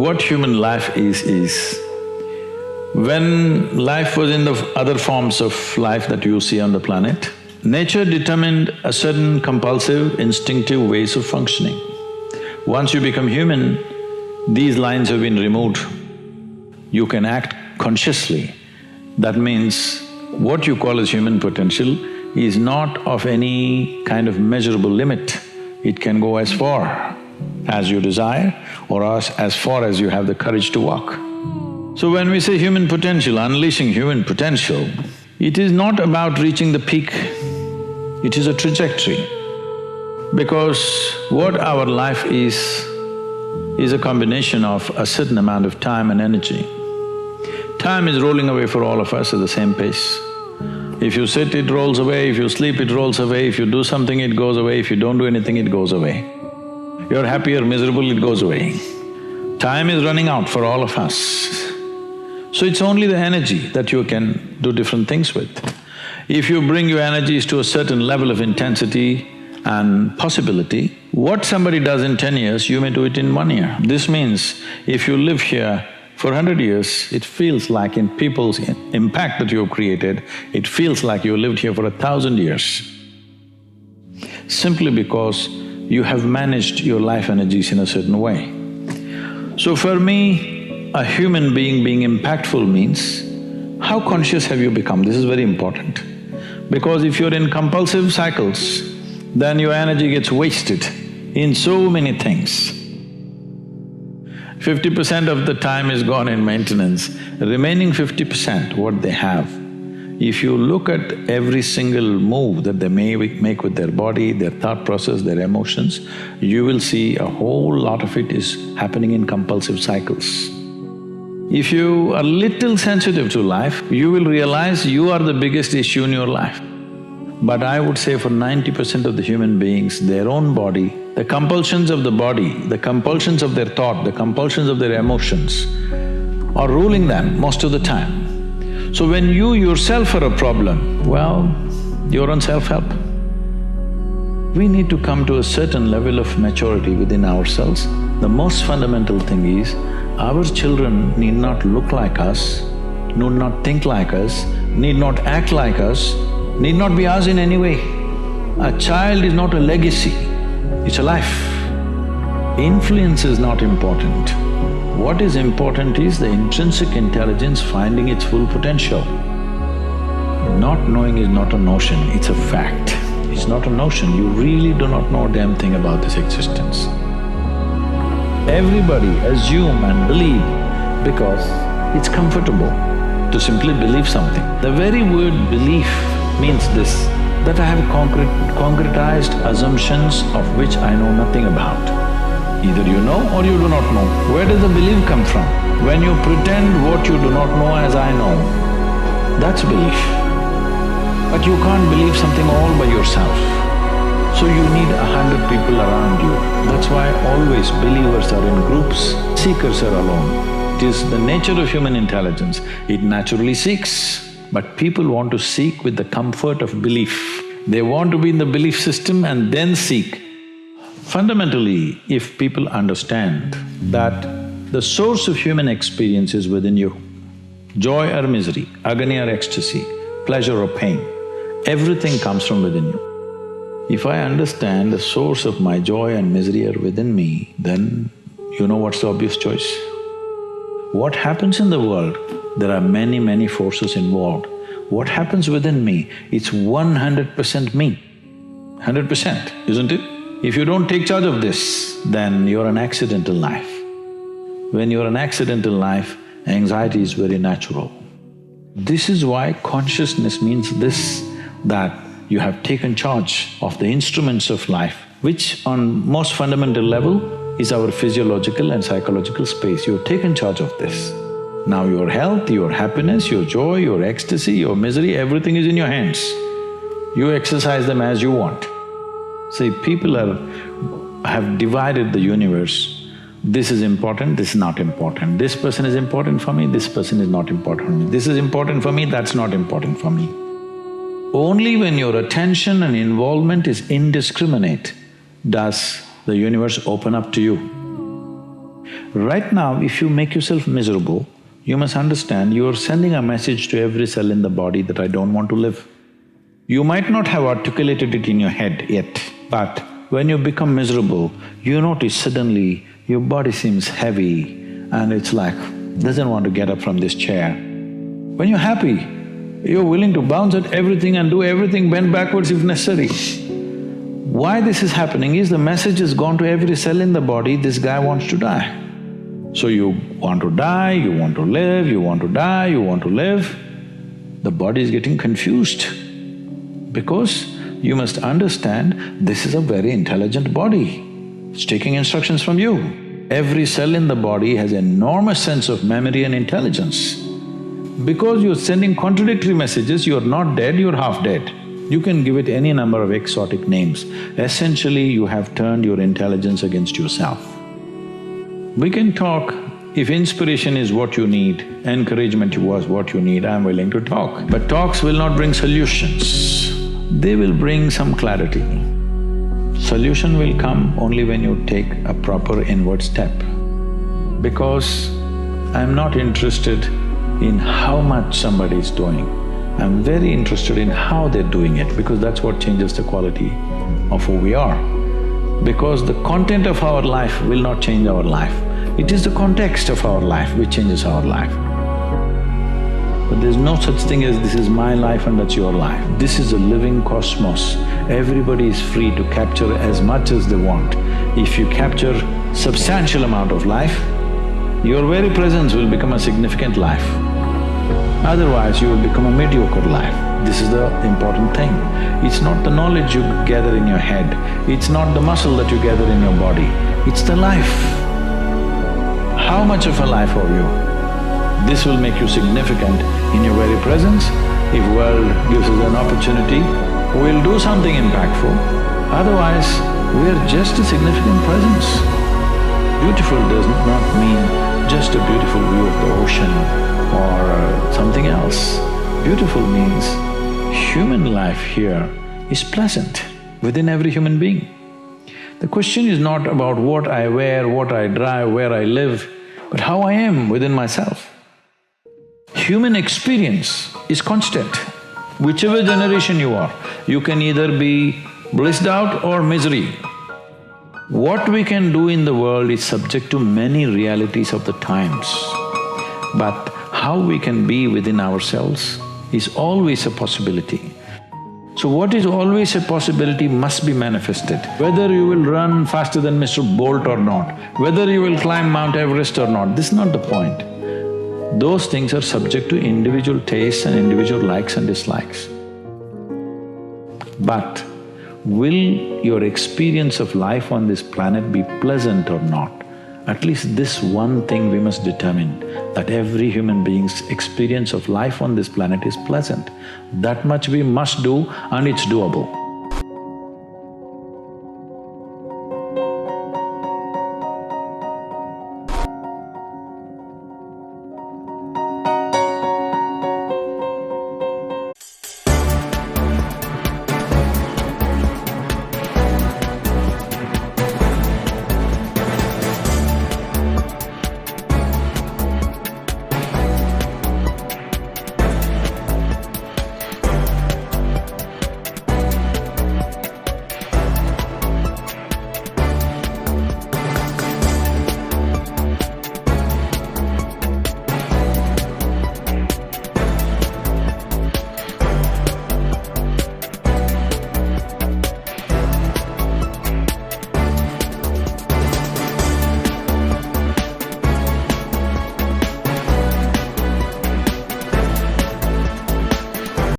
What human life is when life was in the other forms of life that you see on the planet, nature determined a certain compulsive, instinctive ways of functioning. Once you become human, these lines have been removed. You can act consciously. That means what you call as human potential is not of any kind of measurable limit. It can go as far as you desire or as far as you have the courage to walk. So when we say human potential, unleashing human potential, it is not about reaching the peak, it is a trajectory. Because what our life is a combination of a certain amount of time and energy. Time is rolling away for all of us at the same pace. If you sit, it rolls away, if you sleep, it rolls away, if you do something, it goes away, if you don't do anything, it goes away. You're happy or miserable, it goes away. Time is running out for all of us. So it's only the energy that you can do different things with. If you bring your energies to a certain level of intensity and possibility, what somebody does in 10 years, you may do it in 1 year. This means if you live here for 100 years, it feels like in people's impact that you've created, it feels like you lived here for 1,000 years. Simply because you have managed your life energies in a certain way. So for me, a human being impactful means, how conscious have you become? This is very important. Because if you're in compulsive cycles, then your energy gets wasted in so many things. 50% of the time is gone in maintenance, remaining 50%, what they have. If you look at every single move that they may make with their body, their thought process, their emotions, you will see a whole lot of it is happening in compulsive cycles. If you are little sensitive to life, you will realize you are the biggest issue in your life. But I would say for 90% of the human beings, their own body, the compulsions of the body, the compulsions of their thought, the compulsions of their emotions are ruling them most of the time. So when you yourself are a problem, well, you're on self-help. We need to come to a certain level of maturity within ourselves. The most fundamental thing is, our children need not look like us, need not think like us, need not act like us, need not be us in any way. A child is not a legacy, it's a life. Influence is not important. What is important is the intrinsic intelligence finding its full potential. Not knowing is not a notion, it's a fact. It's not a notion, you really do not know a damn thing about this existence. Everybody assume and believe because it's comfortable to simply believe something. The very word belief means this, that I have concretized assumptions of which I know nothing about. Either you know or you do not know. Where does the belief come from? When you pretend what you do not know as I know, that's belief. But you can't believe something all by yourself. So you need 100 people around you. That's why always believers are in groups, seekers are alone. It is the nature of human intelligence, it naturally seeks. But people want to seek with the comfort of belief. They want to be in the belief system and then seek. Fundamentally, if people understand that the source of human experience is within you, joy or misery, agony or ecstasy, pleasure or pain, everything comes from within you. If I understand the source of my joy and misery are within me, then you know what's the obvious choice? What happens in the world, there are many forces involved. What happens within me, it's 100% me, 100%, isn't it? If you don't take charge of this, then you're an accidental life. When you're an accidental life, anxiety is very natural. This is why consciousness means this, that you have taken charge of the instruments of life, which on most fundamental level is our physiological and psychological space. You've taken charge of this. Now your health, your happiness, your joy, your ecstasy, your misery, everything is in your hands. You exercise them as you want. See, people have divided the universe. This is important, this is not important. This person is important for me, this person is not important for me. This is important for me, that's not important for me. Only when your attention and involvement is indiscriminate does the universe open up to you. Right now, if you make yourself miserable, you must understand you are sending a message to every cell in the body that I don't want to live. You might not have articulated it in your head yet, but when you become miserable, you notice suddenly your body seems heavy and it's like, doesn't want to get up from this chair. When you're happy, you're willing to bounce at everything and do everything, bend backwards if necessary. Why this is happening is the message has gone to every cell in the body, this guy wants to die. So you want to die, you want to live, you want to die, you want to live. The body is getting confused because you must understand this is a very intelligent body. It's taking instructions from you. Every cell in the body has an enormous sense of memory and intelligence. Because you're sending contradictory messages, you're not dead, you're half dead. You can give it any number of exotic names. Essentially, you have turned your intelligence against yourself. We can talk, if inspiration is what you need, encouragement was what you need, I'm willing to talk. But talks will not bring solutions, they will bring some clarity. Solution will come only when you take a proper inward step. Because I'm not interested in how much somebody is doing, I'm very interested in how they're doing it, because that's what changes the quality of who we are. Because the content of our life will not change our life, it is the context of our life which changes our life. But there's no such thing as this is my life and that's your life. This is a living cosmos. Everybody is free to capture as much as they want. If you capture substantial amount of life, your very presence will become a significant life. Otherwise, you will become a mediocre life. This is the important thing. It's not the knowledge you gather in your head, it's not the muscle that you gather in your body, it's the life. How much of a life are you? This will make you significant in your very presence. If world gives us an opportunity, we'll do something impactful. Otherwise, we're just a significant presence. Beautiful does not mean just a beautiful view of the ocean or something else. Beautiful means human life here is pleasant within every human being. The question is not about what I wear, what I drive, where I live, but how I am within myself. Human experience is constant. Whichever generation you are, you can either be blissed out or misery. What we can do in the world is subject to many realities of the times, but how we can be within ourselves is always a possibility. So what is always a possibility must be manifested. Whether you will run faster than Mr. Bolt or not, whether you will climb Mount Everest or not, this is not the point. Those things are subject to individual tastes and individual likes and dislikes. But will your experience of life on this planet be pleasant or not? At least this one thing we must determine, that every human being's experience of life on this planet is pleasant. That much we must do and it's doable.